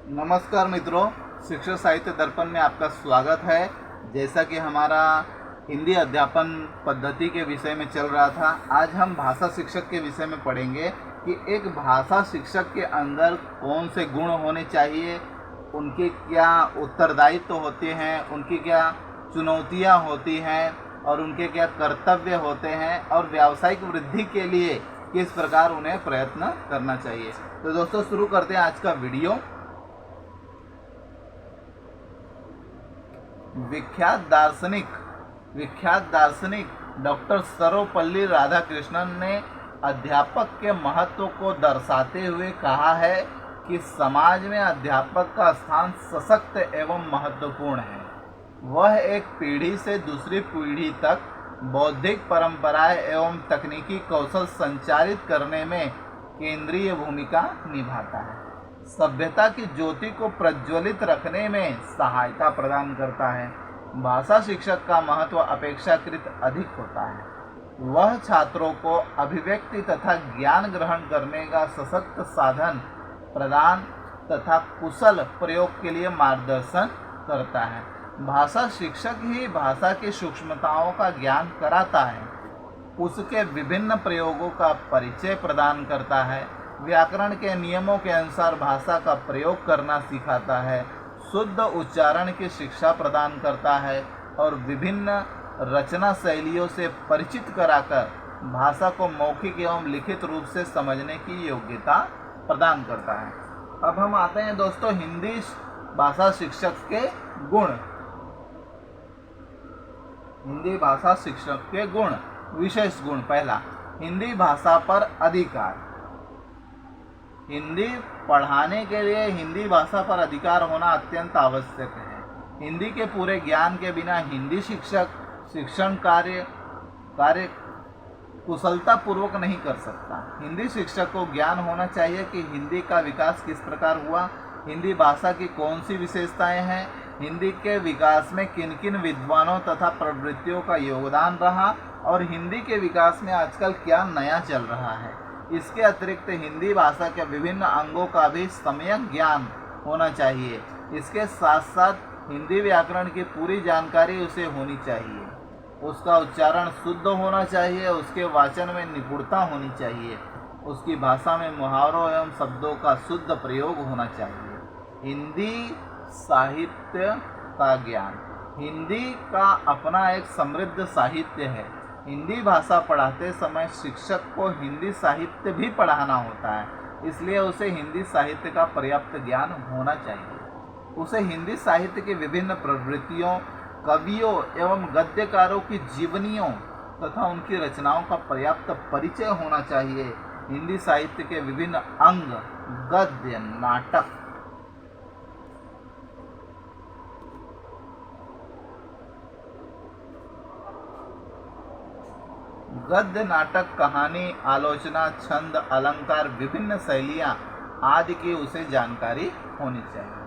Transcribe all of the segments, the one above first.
नमस्कार मित्रों, शिक्षक साहित्य दर्पण में आपका स्वागत है। जैसा कि हमारा हिंदी अध्यापन पद्धति के विषय में चल रहा था, आज हम भाषा शिक्षक के विषय में पढ़ेंगे कि एक भाषा शिक्षक के अंदर कौन से गुण होने चाहिए, उनके क्या उत्तरदायित्व होते हैं, उनकी क्या चुनौतियां होती हैं और उनके क्या कर्तव्य होते हैं और व्यावसायिक वृद्धि के लिए किस प्रकार उन्हें प्रयत्न करना चाहिए। तो दोस्तों, शुरू करते हैं आज का वीडियो। विख्यात दार्शनिक डॉक्टर सर्वपल्ली राधाकृष्णन ने अध्यापक के महत्व को दर्शाते हुए कहा है कि समाज में अध्यापक का स्थान सशक्त एवं महत्वपूर्ण है। वह एक पीढ़ी से दूसरी पीढ़ी तक बौद्धिक परंपराएं एवं तकनीकी कौशल संचारित करने में केंद्रीय भूमिका निभाता है। सभ्यता की ज्योति को प्रज्वलित रखने में सहायता प्रदान करता है। भाषा शिक्षक का महत्व अपेक्षाकृत अधिक होता है। वह छात्रों को अभिव्यक्ति तथा ज्ञान ग्रहण करने का सशक्त साधन प्रदान तथा कुशल प्रयोग के लिए मार्गदर्शन करता है। भाषा शिक्षक ही भाषा की सूक्ष्मताओं का ज्ञान कराता है, उसके विभिन्न प्रयोगों का परिचय प्रदान करता है, व्याकरण के नियमों के अनुसार भाषा का प्रयोग करना सिखाता है, शुद्ध उच्चारण की शिक्षा प्रदान करता है और विभिन्न रचना शैलियों से परिचित कराकर भाषा को मौखिक एवं लिखित रूप से समझने की योग्यता प्रदान करता है। अब हम आते हैं दोस्तों हिंदी भाषा शिक्षक के गुण। हिंदी भाषा शिक्षक के गुण, विशेष गुण। पहला, हिंदी भाषा पर अधिकार। हिंदी पढ़ाने के लिए हिंदी भाषा पर अधिकार होना अत्यंत आवश्यक है। हिंदी के पूरे ज्ञान के बिना हिंदी शिक्षक शिक्षण कार्य कुशलता पूर्वक नहीं कर सकता। हिंदी शिक्षक को ज्ञान होना चाहिए कि हिंदी का विकास किस प्रकार हुआ, हिंदी भाषा की कौन सी विशेषताएं हैं, हिंदी के विकास में किन किन विद्वानों तथा प्रवृत्तियों का योगदान रहा और हिंदी के विकास में आजकल क्या नया चल रहा है। इसके अतिरिक्त हिंदी भाषा के विभिन्न अंगों का भी सम्यक ज्ञान होना चाहिए। इसके साथ साथ हिंदी व्याकरण की पूरी जानकारी उसे होनी चाहिए। उसका उच्चारण शुद्ध होना चाहिए, उसके वाचन में निपुणता होनी चाहिए, उसकी भाषा में मुहावरों एवं शब्दों का शुद्ध प्रयोग होना चाहिए। हिंदी साहित्य का ज्ञान। हिंदी का अपना एक समृद्ध साहित्य है। हिंदी भाषा पढ़ाते समय शिक्षक को हिंदी साहित्य भी पढ़ाना होता है, इसलिए उसे हिंदी साहित्य का पर्याप्त ज्ञान होना चाहिए। उसे हिंदी साहित्य की विभिन्न प्रवृत्तियों, कवियों एवं गद्यकारों की जीवनियों तथा उनकी रचनाओं का पर्याप्त परिचय होना चाहिए। हिंदी साहित्य के विभिन्न अंग, गद्य, नाटक, गद्य, नाटक, कहानी, आलोचना, छंद, अलंकार, विभिन्न शैलियाँ आदि की उसे जानकारी होनी चाहिए।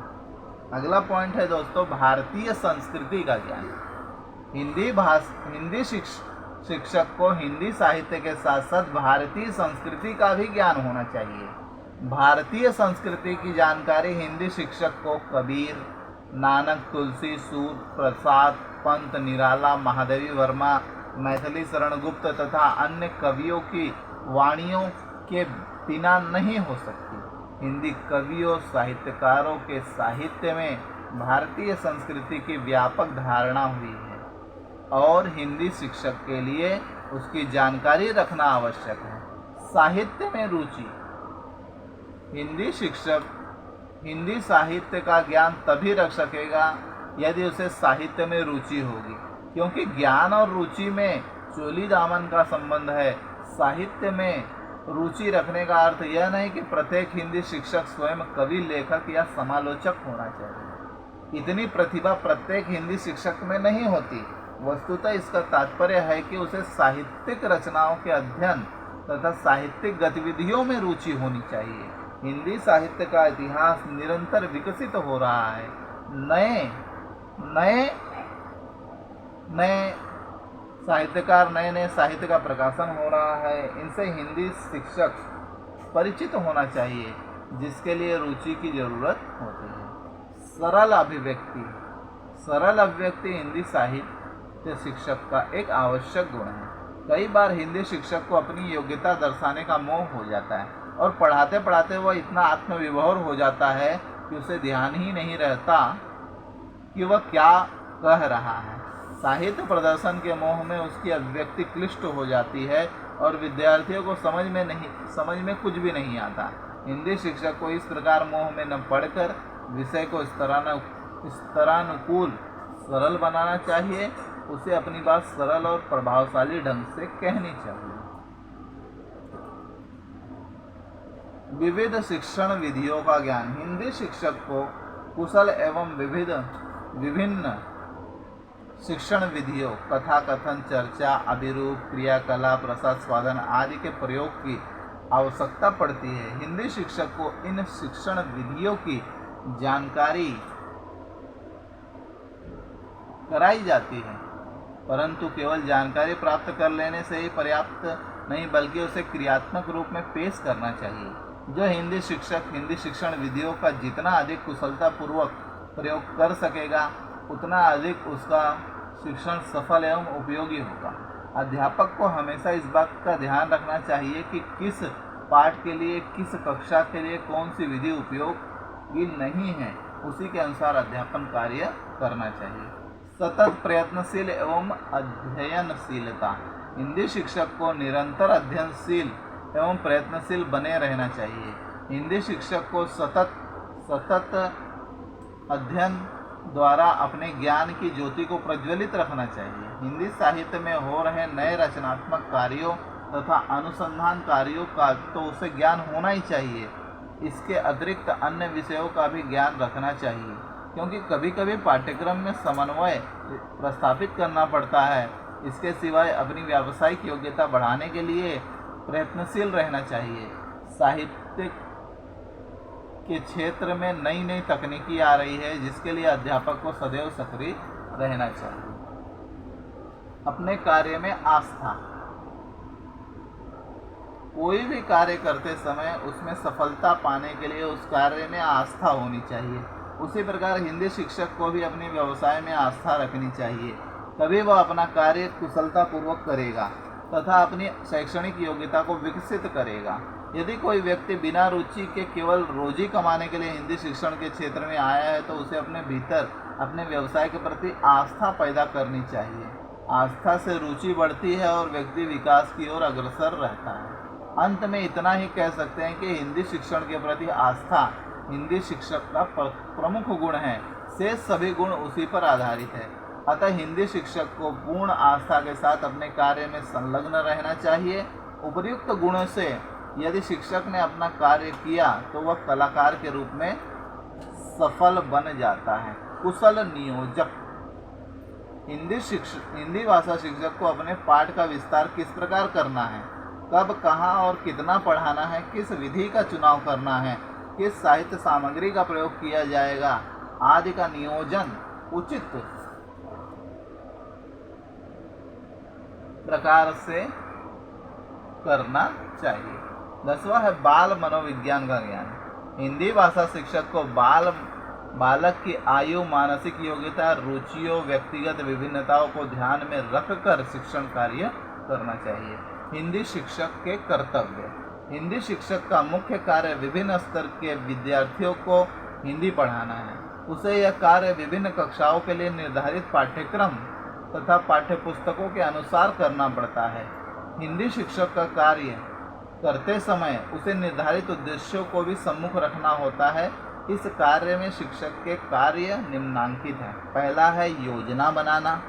अगला पॉइंट है दोस्तों, भारतीय संस्कृति का ज्ञान। हिंदी शिक्षक को हिंदी साहित्य के साथ साथ भारतीय संस्कृति का भी ज्ञान होना चाहिए। भारतीय संस्कृति की जानकारी हिंदी शिक्षक को कबीर, नानक, तुलसी, सूत, प्रसाद, पंत, निराला, महादेवी वर्मा, मैथिली शरण गुप्त तथा अन्य कवियों की वाणियों के बिना नहीं हो सकती। हिंदी कवियों, साहित्यकारों के साहित्य में भारतीय संस्कृति की व्यापक धारणा हुई है और हिंदी शिक्षक के लिए उसकी जानकारी रखना आवश्यक है। साहित्य में रुचि। हिंदी शिक्षक हिंदी साहित्य का ज्ञान तभी रख सकेगा यदि उसे साहित्य में रुचि होगी, क्योंकि ज्ञान और रुचि में चोली दामन का संबंध है। साहित्य में रुचि रखने का अर्थ यह नहीं कि प्रत्येक हिंदी शिक्षक स्वयं कवि, लेखक या समालोचक होना चाहिए। इतनी प्रतिभा प्रत्येक हिंदी शिक्षक में नहीं होती। वस्तुतः इसका तात्पर्य है कि उसे साहित्यिक रचनाओं के अध्ययन तथा साहित्यिक गतिविधियों में रुचि होनी चाहिए। हिंदी साहित्य का इतिहास निरंतर विकसित हो रहा है। नए साहित्यकार, नए साहित्य का प्रकाशन हो रहा है। इनसे हिंदी शिक्षक परिचित होना चाहिए। जिसके लिए रुचि की जरूरत होती है। सरल अभिव्यक्ति। सरल अभिव्यक्ति हिंदी साहित्य शिक्षक का एक आवश्यक गुण है। कई बार हिंदी शिक्षक को अपनी योग्यता दर्शाने का मोह हो जाता है और पढ़ाते पढ़ाते वह इतना आत्मविभोर हो जाता है कि उसे ध्यान ही नहीं रहता कि वह क्या कह रहा है। साहित्य प्रदर्शन के मोह में उसकी अभिव्यक्ति क्लिष्ट हो जाती है और विद्यार्थियों को समझ में कुछ भी नहीं आता। हिंदी शिक्षक को इस प्रकार मोह में न पढ़कर विषय को स्तरानुकूल सरल बनाना चाहिए। उसे अपनी बात सरल और प्रभावशाली ढंग से कहनी चाहिए। विविध शिक्षण विधियों का ज्ञान। हिंदी शिक्षक को कुशल एवं विभिन्न शिक्षण विधियों, कथा कथन, चर्चा, अभिरूप, क्रियाकलाप, रसास्वादन आदि के प्रयोग की आवश्यकता पड़ती है। हिंदी शिक्षक को इन शिक्षण विधियों की जानकारी कराई जाती है, परंतु केवल जानकारी प्राप्त कर लेने से ही पर्याप्त नहीं, बल्कि उसे क्रियात्मक रूप में पेश करना चाहिए। जो हिंदी शिक्षक हिंदी शिक्षण विधियों का जितना अधिक कुशलतापूर्वक प्रयोग कर सकेगा, उतना अधिक उसका शिक्षण सफल एवं उपयोगी होगा। अध्यापक को हमेशा इस बात का ध्यान रखना चाहिए कि किस पाठ के लिए, किस कक्षा के लिए कौन सी विधि उपयोगी नहीं है, उसी के अनुसार अध्यापन कार्य करना चाहिए। सतत प्रयत्नशील एवं अध्ययनशीलता। हिंदी शिक्षक को निरंतर अध्ययनशील एवं प्रयत्नशील बने रहना चाहिए। हिंदी शिक्षक को सतत अध्ययन द्वारा अपने ज्ञान की ज्योति को प्रज्वलित रखना चाहिए। हिंदी साहित्य में हो रहे नए रचनात्मक कार्यों तथा अनुसंधान कार्यों का तो उसे ज्ञान होना ही चाहिए। इसके अतिरिक्त अन्य विषयों का भी ज्ञान रखना चाहिए, क्योंकि कभी कभी पाठ्यक्रम में समन्वय प्रस्थापित करना पड़ता है। इसके सिवाय अपनी व्यावसायिक योग्यता बढ़ाने के लिए प्रयत्नशील रहना चाहिए। साहित्य के क्षेत्र में नई नई तकनीकी आ रही है, जिसके लिए अध्यापक को सदैव सक्रिय रहना चाहिए। अपने कार्य में आस्था। कोई भी कार्य करते समय उसमें सफलता पाने के लिए उस कार्य में आस्था होनी चाहिए। उसी प्रकार हिंदी शिक्षक को भी अपने व्यवसाय में आस्था रखनी चाहिए, तभी वह अपना कार्य कुशलतापूर्वक करेगा तथा अपनी शैक्षणिक योग्यता को विकसित करेगा। यदि कोई व्यक्ति बिना रुचि के केवल रोजी कमाने के लिए हिंदी शिक्षण के क्षेत्र में आया है, तो उसे अपने भीतर अपने व्यवसाय के प्रति आस्था पैदा करनी चाहिए। आस्था से रुचि बढ़ती है और व्यक्ति विकास की ओर अग्रसर रहता है। अंत में इतना ही कह सकते हैं कि हिंदी शिक्षण के प्रति आस्था हिंदी शिक्षक का प्रमुख गुण है। शेष सभी गुण उसी पर आधारित है। अतः हिंदी शिक्षक को पूर्ण आस्था के साथ अपने कार्य में संलग्न रहना चाहिए। उपर्युक्त गुणों से यदि शिक्षक ने अपना कार्य किया तो वह कलाकार के रूप में सफल बन जाता है। कुशल नियोजक। हिंदी भाषा शिक्षक को अपने पाठ का विस्तार किस प्रकार करना है, कब, कहाँ और कितना पढ़ाना है, किस विधि का चुनाव करना है, किस साहित्य सामग्री का प्रयोग किया जाएगा आदि का नियोजन उचित प्रकार से करना चाहिए। 10वां है बाल मनोविज्ञान का ज्ञान। हिंदी भाषा शिक्षक को बालक की आयु, मानसिक योग्यता, रुचियों, व्यक्तिगत विभिन्नताओं को ध्यान में रखकर शिक्षण कार्य करना चाहिए। हिंदी शिक्षक के कर्तव्य। हिंदी शिक्षक का मुख्य कार्य विभिन्न स्तर के विद्यार्थियों को हिंदी पढ़ाना है। उसे यह कार्य विभिन्न कक्षाओं के लिए निर्धारित पाठ्यक्रम तथा पाठ्यपुस्तकों के अनुसार करना पड़ता है। हिंदी शिक्षक का कार्य करते समय उसे निर्धारित उद्देश्यों को भी सम्मुख रखना होता है। इस कार्य में शिक्षक के कार्य निम्नांकित हैं। पहला है योजना बनाना।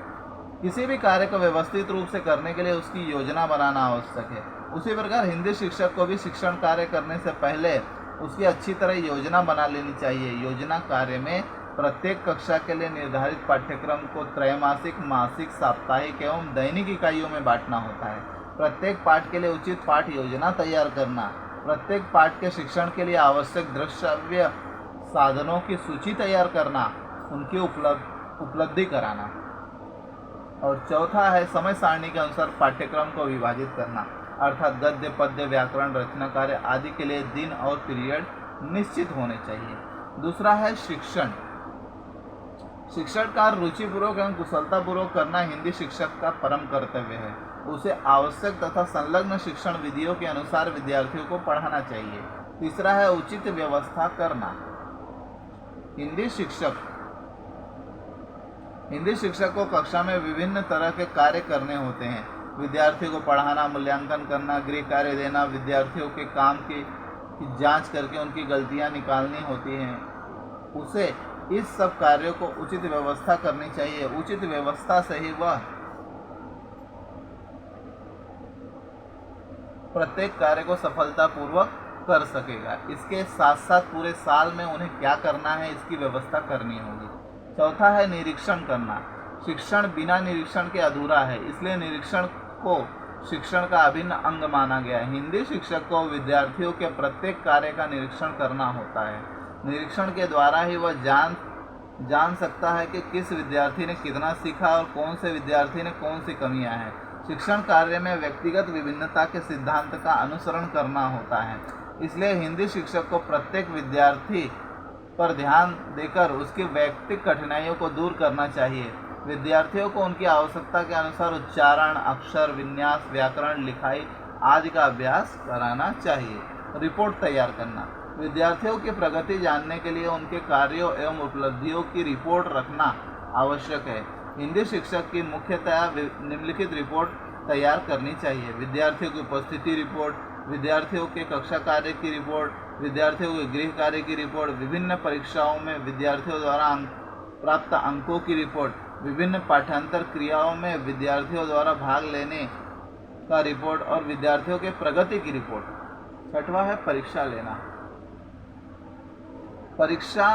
किसी भी कार्य को व्यवस्थित रूप से करने के लिए उसकी योजना बनाना आवश्यक है। उसी प्रकार हिंदी शिक्षक को भी शिक्षण कार्य करने से पहले उसकी अच्छी तरह योजना बना लेनी चाहिए। योजना कार्य में प्रत्येक कक्षा के लिए निर्धारित पाठ्यक्रम को त्रैमासिक, मासिक, साप्ताहिक एवं दैनिक इकाइयों में बांटना होता है। प्रत्येक पाठ के लिए उचित पाठ योजना तैयार करना, प्रत्येक पाठ के शिक्षण के लिए आवश्यक दृश्यश्रव्य साधनों की सूची तैयार करना, उनकी उपलब्धि कराना। और चौथा है समय सारणी के अनुसार पाठ्यक्रम को विभाजित करना, अर्थात गद्य, पद्य, व्याकरण, रचना कार्य आदि के लिए दिन और पीरियड निश्चित होने चाहिए। दूसरा है शिक्षण। शिक्षण का रुचिपूर्वक एवं कुशलतापूर्वक करना हिंदी शिक्षक का परम कर्तव्य है। उसे आवश्यक तथा संलग्न शिक्षण विधियों के अनुसार विद्यार्थियों को पढ़ाना चाहिए। तीसरा है उचित व्यवस्था करना। हिंदी शिक्षक को कक्षा में विभिन्न तरह के कार्य करने होते हैं। विद्यार्थियों को पढ़ाना, मूल्यांकन करना, गृह कार्य देना, विद्यार्थियों के काम की जांच करके उनकी गलतियां निकालनी होती हैं। उसे इस सब कार्यों को उचित व्यवस्था करनी चाहिए। उचित व्यवस्था से ही वह प्रत्येक कार्य को सफलतापूर्वक कर सकेगा। इसके साथ साथ पूरे साल में उन्हें क्या करना है इसकी व्यवस्था करनी होगी। चौथा है निरीक्षण करना। शिक्षण बिना निरीक्षण के अधूरा है, इसलिए निरीक्षण को शिक्षण का अभिन्न अंग माना गया है। हिंदी शिक्षक को विद्यार्थियों के प्रत्येक कार्य का निरीक्षण करना होता है। निरीक्षण के द्वारा ही वह जान सकता है कि किस विद्यार्थी ने कितना सीखा और कौन से विद्यार्थी ने कौन सी कमियां हैं। शिक्षण कार्य में व्यक्तिगत विभिन्नता के सिद्धांत का अनुसरण करना होता है, इसलिए हिंदी शिक्षक को प्रत्येक विद्यार्थी पर ध्यान देकर उसकी वैयक्तिक कठिनाइयों को दूर करना चाहिए। विद्यार्थियों को उनकी आवश्यकता के अनुसार उच्चारण, अक्षर, विन्यास, व्याकरण, लिखाई आदि का अभ्यास कराना चाहिए। रिपोर्ट तैयार करना। विद्यार्थियों की प्रगति जानने के लिए उनके कार्यों एवं उपलब्धियों की रिपोर्ट रखना आवश्यक है। हिंदी शिक्षक की मुख्यतया निम्नलिखित रिपोर्ट तैयार करनी चाहिए। विद्यार्थियों की उपस्थिति रिपोर्ट, विद्यार्थियों के कक्षा कार्य की रिपोर्ट, विद्यार्थियों के गृह कार्य की रिपोर्ट, विभिन्न परीक्षाओं में विद्यार्थियों द्वारा प्राप्त अंकों की रिपोर्ट, विभिन्न पाठ्यांतर क्रियाओं में विद्यार्थियों द्वारा भाग लेने का रिपोर्ट और विद्यार्थियों के प्रगति की रिपोर्ट। छठवां है परीक्षा लेना। परीक्षा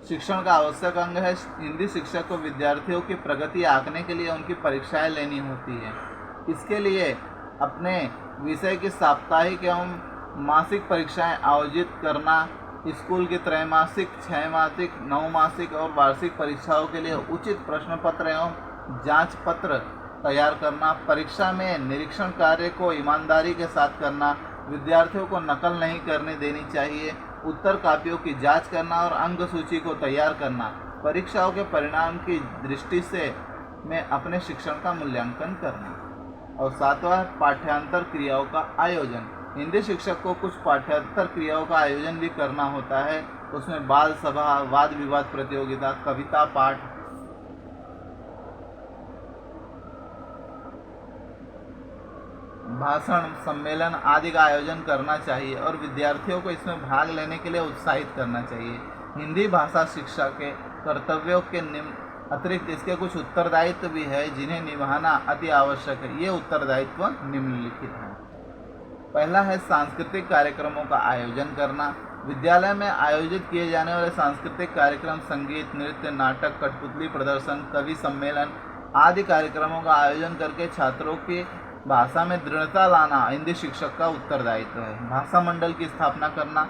शिक्षण का आवश्यक अंग है। हिंदी शिक्षक को विद्यार्थियों की प्रगति आंकने के लिए उनकी परीक्षाएं लेनी होती है। इसके लिए अपने विषय की साप्ताहिक एवं मासिक परीक्षाएं आयोजित करना, स्कूल की त्रैमासिक, 6 मासिक, 9 मासिक और वार्षिक परीक्षाओं के लिए उचित प्रश्न पत्र एवं जांच पत्र तैयार करना, परीक्षा में निरीक्षण कार्य को ईमानदारी के साथ करना, विद्यार्थियों को नकल नहीं करने देनी चाहिए, उत्तर कापियों की जांच करना और अंक सूची को तैयार करना, परीक्षाओं के परिणाम की दृष्टि से में अपने शिक्षण का मूल्यांकन करना। और सातवां पाठ्यांतर क्रियाओं का आयोजन। हिंदी शिक्षक को कुछ पाठ्यांतर क्रियाओं का आयोजन भी करना होता है। उसमें बाल सभा, वाद विवाद प्रतियोगिता, कविता पाठ, भाषण, सम्मेलन आदि का आयोजन करना चाहिए और विद्यार्थियों को इसमें भाग लेने के लिए उत्साहित करना चाहिए। हिंदी भाषा शिक्षा के कर्तव्यों के अतिरिक्त इसके कुछ उत्तरदायित्व भी है जिन्हें निभाना अति आवश्यक है। ये उत्तरदायित्व निम्नलिखित हैं। पहला है सांस्कृतिक कार्यक्रमों का आयोजन करना। विद्यालय में आयोजित किए जाने वाले सांस्कृतिक कार्यक्रम संगीत, नृत्य, नाटक, कठपुतली प्रदर्शन, कवि सम्मेलन आदि कार्यक्रमों का आयोजन करके छात्रों की भाषा में दृढ़ता लाना हिंदी शिक्षक का उत्तरदायित्व है। भाषा मंडल की स्थापना करना।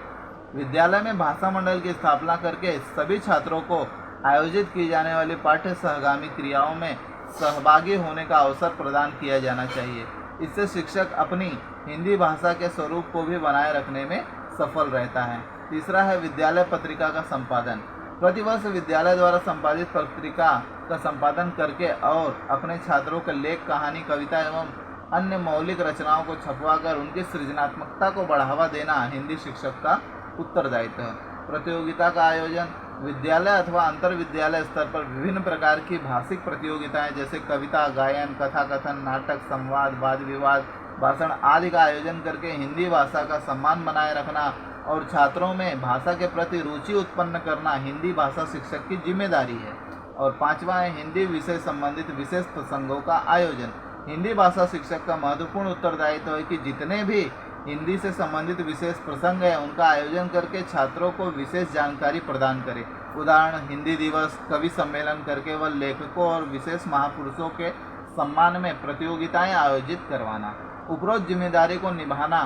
विद्यालय में भाषा मंडल की स्थापना करके सभी छात्रों को आयोजित की जाने वाली पाठ्य सहगामी क्रियाओं में सहभागी होने का अवसर प्रदान किया जाना चाहिए। इससे शिक्षक अपनी हिंदी भाषा के स्वरूप को भी बनाए रखने में सफल रहता है। तीसरा है विद्यालय पत्रिका का संपादन। प्रतिवर्ष विद्यालय द्वारा संपादित पत्रिका का संपादन करके और अपने छात्रों के लेख, कहानी, कविता एवं अन्य मौलिक रचनाओं को छपवाकर उनकी सृजनात्मकता को बढ़ावा देना हिंदी शिक्षक का उत्तरदायित्व है। प्रतियोगिता का आयोजन। विद्यालय अथवा अंतर विद्यालय स्तर पर विभिन्न प्रकार की भाषिक प्रतियोगिताएं जैसे कविता, गायन, कथा कथन, नाटक, संवाद, वाद विवाद, भाषण आदि का आयोजन करके हिंदी भाषा का सम्मान बनाए रखना और छात्रों में भाषा के प्रति रुचि उत्पन्न करना हिंदी भाषा शिक्षक की जिम्मेदारी है। और पांचवा है हिंदी विषय संबंधित विशेष प्रसंगों का आयोजन। हिंदी भाषा शिक्षक का महत्वपूर्ण उत्तरदायित्व है कि जितने भी हिंदी से संबंधित विशेष प्रसंग है उनका आयोजन करके छात्रों को विशेष जानकारी प्रदान करे। उदाहरण हिंदी दिवस, कवि सम्मेलन करके वह लेखकों और विशेष महापुरुषों के सम्मान में प्रतियोगिताएं आयोजित करवाना। उपरोक्त जिम्मेदारी को निभाना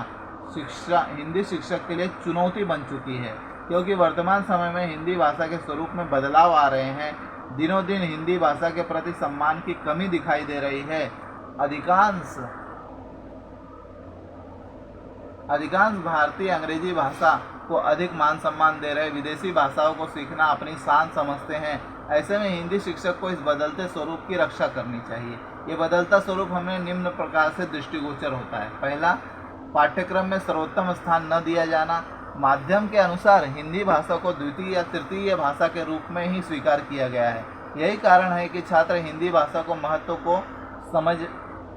हिंदी शिक्षक के लिए चुनौती बन चुकी है, क्योंकि वर्तमान समय में हिंदी भाषा के स्वरूप में बदलाव आ रहे हैं। दिनों दिन हिंदी भाषा के प्रति सम्मान की कमी दिखाई दे रही है। अधिकांश भारतीय अंग्रेजी भाषा को अधिक मान सम्मान दे रहे, विदेशी भाषाओं को सीखना अपनी शान समझते हैं। ऐसे में हिंदी शिक्षक को इस बदलते स्वरूप की रक्षा करनी चाहिए। ये बदलता स्वरूप हमें निम्न प्रकार से दृष्टिगोचर होता है। पहला, पाठ्यक्रम में सर्वोत्तम स्थान न दिया जाना। माध्यम के अनुसार हिंदी भाषा को द्वितीय या तृतीय भाषा के रूप में ही स्वीकार किया गया है। यही कारण है कि छात्र हिंदी भाषा को महत्व को समझ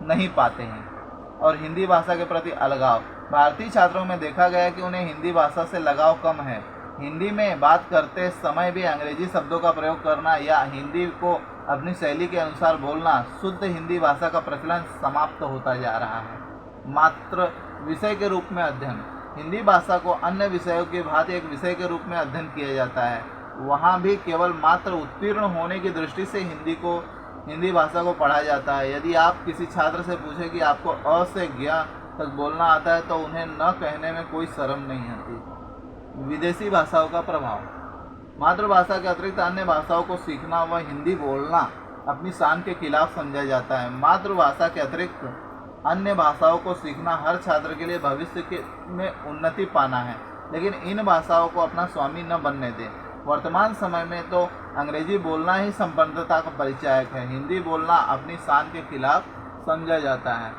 नहीं पाते हैं और हिंदी भाषा के प्रति अलगाव। भारतीय छात्रों में देखा गया कि उन्हें हिंदी भाषा से लगाव कम है। हिंदी में बात करते समय भी अंग्रेजी शब्दों का प्रयोग करना या हिंदी को अपनी शैली के अनुसार बोलना, शुद्ध हिंदी भाषा का प्रचलन समाप्त होता जा रहा है। मात्र विषय के रूप में अध्ययन। हिंदी भाषा को अन्य विषयों की भांति एक विषय के रूप में अध्ययन किया जाता है। वहाँ भी केवल मात्र उत्तीर्ण होने की दृष्टि से हिंदी भाषा को पढ़ा जाता है। यदि आप किसी छात्र से पूछें कि आपको अ से ज्ञ तक बोलना आता है तो उन्हें न कहने में कोई शर्म नहीं आती। विदेशी भाषाओं का प्रभाव। मातृभाषा के अतिरिक्त अन्य भाषाओं को सीखना व हिंदी बोलना अपनी शान के खिलाफ समझा जाता है। मातृभाषा के अतिरिक्त अन्य भाषाओं को सीखना हर छात्र के लिए भविष्य में उन्नति पाना है, लेकिन इन भाषाओं को अपना स्वामी न बनने दें। वर्तमान समय में तो अंग्रेजी बोलना ही संपन्नता का परिचायक है। हिंदी बोलना अपनी शान के खिलाफ समझा जाता है।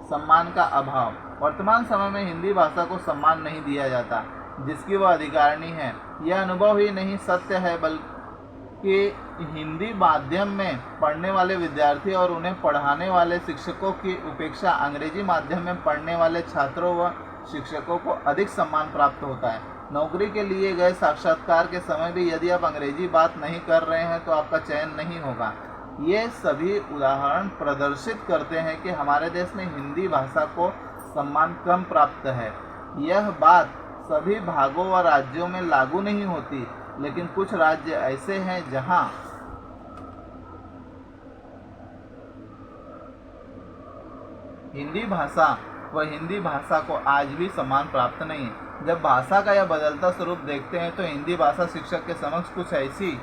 सम्मान का अभाव। वर्तमान समय में हिंदी भाषा को सम्मान नहीं दिया जाता जिसकी वह अधिकारिणी है। यह अनुभव ही नहीं सत्य है, बल्कि हिंदी माध्यम में पढ़ने वाले विद्यार्थी और उन्हें पढ़ाने वाले शिक्षकों की उपेक्षा अंग्रेजी माध्यम में पढ़ने वाले छात्रों व शिक्षकों को अधिक सम्मान प्राप्त होता है। नौकरी के लिए गए साक्षात्कार के समय भी यदि आप अंग्रेजी बात नहीं कर रहे हैं तो आपका चयन नहीं होगा। ये सभी उदाहरण प्रदर्शित करते हैं कि हमारे देश में हिंदी भाषा को सम्मान कम प्राप्त है। यह बात सभी भागों व राज्यों में लागू नहीं होती, लेकिन कुछ राज्य ऐसे हैं जहां हिंदी भाषा को आज भी सम्मान प्राप्त नहीं है। जब भाषा का यह बदलता स्वरूप देखते हैं तो हिंदी भाषा शिक्षक के समक्ष कुछ ऐसी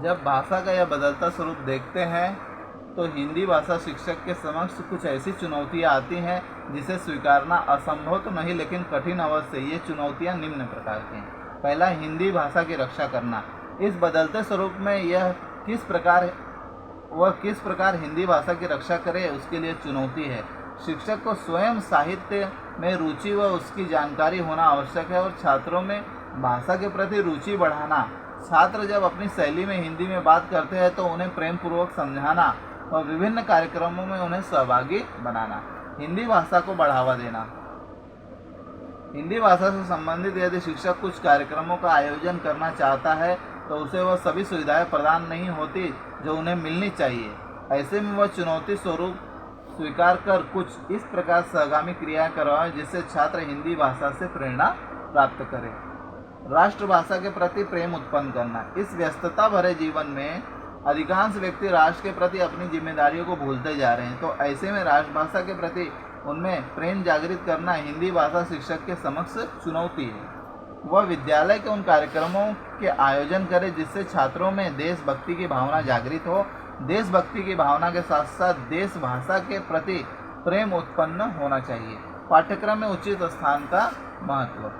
जब भाषा का यह बदलता स्वरूप देखते हैं तो हिंदी भाषा शिक्षक के समक्ष कुछ ऐसी चुनौतियां आती हैं जिसे स्वीकारना असंभव तो नहीं लेकिन कठिन अवश्य। ये चुनौतियां निम्न प्रकार की हैं। पहला, हिंदी भाषा की रक्षा करना। इस बदलते स्वरूप में यह किस प्रकार हिंदी भाषा की रक्षा करे, उसके लिए चुनौती है। शिक्षक को स्वयं साहित्य में रुचि व उसकी जानकारी होना आवश्यक है और छात्रों में भाषा के प्रति रुचि बढ़ाना। छात्र जब अपनी शैली में हिंदी में बात करते हैं तो उन्हें प्रेम पूर्वक समझाना और विभिन्न कार्यक्रमों में उन्हें सहभागी बनाना। हिंदी भाषा को बढ़ावा देना। हिंदी भाषा से संबंधित यदि शिक्षक कुछ कार्यक्रमों का आयोजन करना चाहता है तो उसे वह सभी सुविधाएं प्रदान नहीं होती जो उन्हें मिलनी चाहिए। ऐसे में वह चुनौती स्वरूप स्वीकार कर कुछ इस प्रकार सहगामी क्रियाएं करवाए जिससे छात्र हिंदी भाषा से प्रेरणा प्राप्त करे। राष्ट्रभाषा के प्रति प्रेम उत्पन्न करना। इस व्यस्तता भरे जीवन में अधिकांश व्यक्ति राष्ट्र के प्रति अपनी जिम्मेदारियों को भूलते जा रहे हैं, तो ऐसे में राष्ट्रभाषा के प्रति उनमें प्रेम जागृत करना हिंदी भाषा शिक्षक के समक्ष चुनौती है। वह विद्यालय के उन कार्यक्रमों के आयोजन करे जिससे छात्रों में देशभक्ति की भावना जागृत हो। देशभक्ति की भावना के साथ साथ देश भाषा के प्रति प्रेम उत्पन्न होना चाहिए। पाठ्यक्रम में उचित स्थान का महत्व।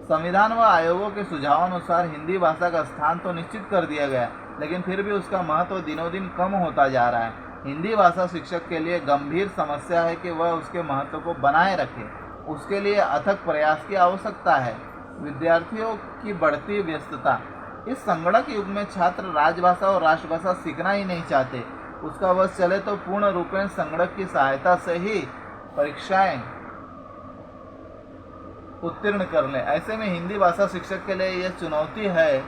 संविधान व आयोगों के सुझावानुसार हिंदी भाषा का स्थान तो निश्चित कर दिया गया, लेकिन फिर भी उसका महत्व दिनों दिन कम होता जा रहा है। हिंदी भाषा शिक्षक के लिए गंभीर समस्या है कि वह उसके महत्व को बनाए रखे। उसके लिए अथक प्रयास की आवश्यकता है। विद्यार्थियों की बढ़ती व्यस्तता। इस संगणक युग में छात्र राजभाषा और राष्ट्रभाषा सीखना ही नहीं चाहते। उसका वश चले तो पूर्ण रूपेण संगणक की सहायता से ही परीक्षाएं उत्तीर्ण कर लें। ऐसे में हिंदी भाषा शिक्षक के लिए यह चुनौती है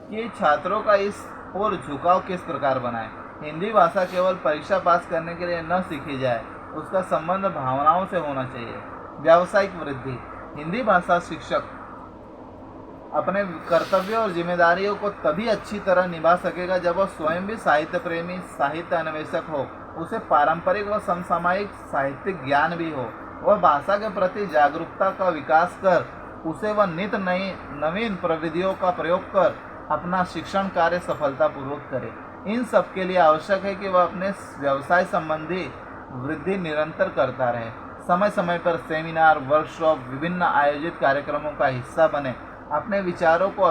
कि छात्रों का इस ओर झुकाव किस प्रकार बनाएं। हिंदी भाषा केवल परीक्षा पास करने के लिए न सीखी जाए, उसका संबंध भावनाओं से होना चाहिए। व्यावसायिक वृद्धि। हिंदी भाषा शिक्षक अपने कर्तव्यों और जिम्मेदारियों को तभी अच्छी तरह निभा सकेगा जब वह स्वयं भी साहित्य प्रेमी, साहित्य अन्वेषक हो, उसे पारंपरिक व समसामयिक साहित्यिक ज्ञान भी हो। वह भाषा के प्रति जागरूकता का विकास कर उसे वह नित्य नई नवीन प्रविधियों का प्रयोग कर अपना शिक्षण कार्य सफलतापूर्वक करे। इन सब के लिए आवश्यक है कि वह अपने व्यवसाय संबंधी वृद्धि निरंतर करता रहे, समय समय पर सेमिनार, वर्कशॉप, विभिन्न आयोजित कार्यक्रमों का हिस्सा बने, अपने विचारों को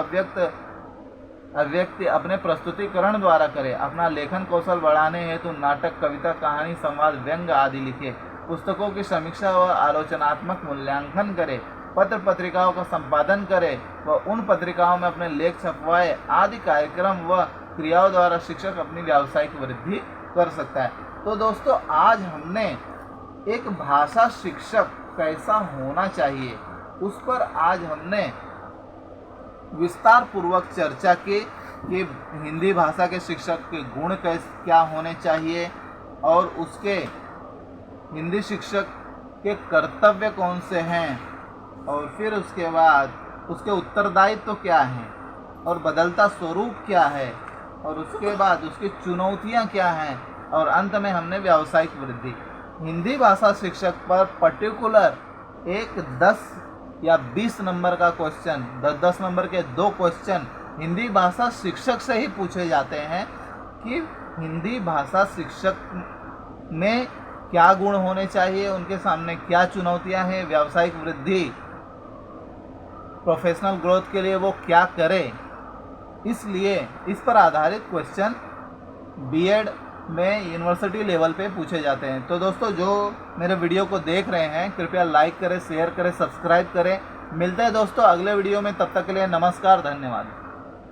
अभिव्यक्ति अपने प्रस्तुतिकरण द्वारा करे, अपना लेखन कौशल बढ़ाने हेतु नाटक, कविता, कहानी, संवाद, व्यंग्य आदि लिखे, पुस्तकों की समीक्षा व आलोचनात्मक मूल्यांकन करे, पत्र पत्रिकाओं का संपादन करे व उन पत्रिकाओं में अपने लेख छपवाए आदि कार्यक्रम व क्रियाओं द्वारा शिक्षक अपनी व्यावसायिक वृद्धि कर सकता है। तो दोस्तों, आज हमने एक भाषा शिक्षक कैसा होना चाहिए उस पर आज हमने विस्तार पूर्वक चर्चा की कि हिंदी भाषा के शिक्षक के गुण क्या होने चाहिए और उसके हिंदी शिक्षक के कर्तव्य कौन से हैं, और फिर उसके बाद उसके उत्तरदायित्व तो क्या हैं और बदलता स्वरूप क्या है, और उसके बाद उसकी चुनौतियां क्या हैं, और अंत में हमने व्यावसायिक वृद्धि। हिंदी भाषा शिक्षक पर पर्टिकुलर एक 10 या 20 नंबर का क्वेश्चन, 10 नंबर के 2 क्वेश्चन हिंदी भाषा शिक्षक से ही पूछे जाते हैं कि हिंदी भाषा शिक्षक में क्या गुण होने चाहिए, उनके सामने क्या चुनौतियां हैं, व्यावसायिक वृद्धि, प्रोफेशनल ग्रोथ के लिए वो क्या करे। इसलिए इस पर आधारित क्वेश्चन बीएड में यूनिवर्सिटी लेवल पे पूछे जाते हैं। तो दोस्तों, जो मेरे वीडियो को देख रहे हैं कृपया लाइक करें, शेयर करें, सब्सक्राइब करें। मिलते हैं दोस्तों अगले वीडियो में, तब तक के लिए नमस्कार, धन्यवाद।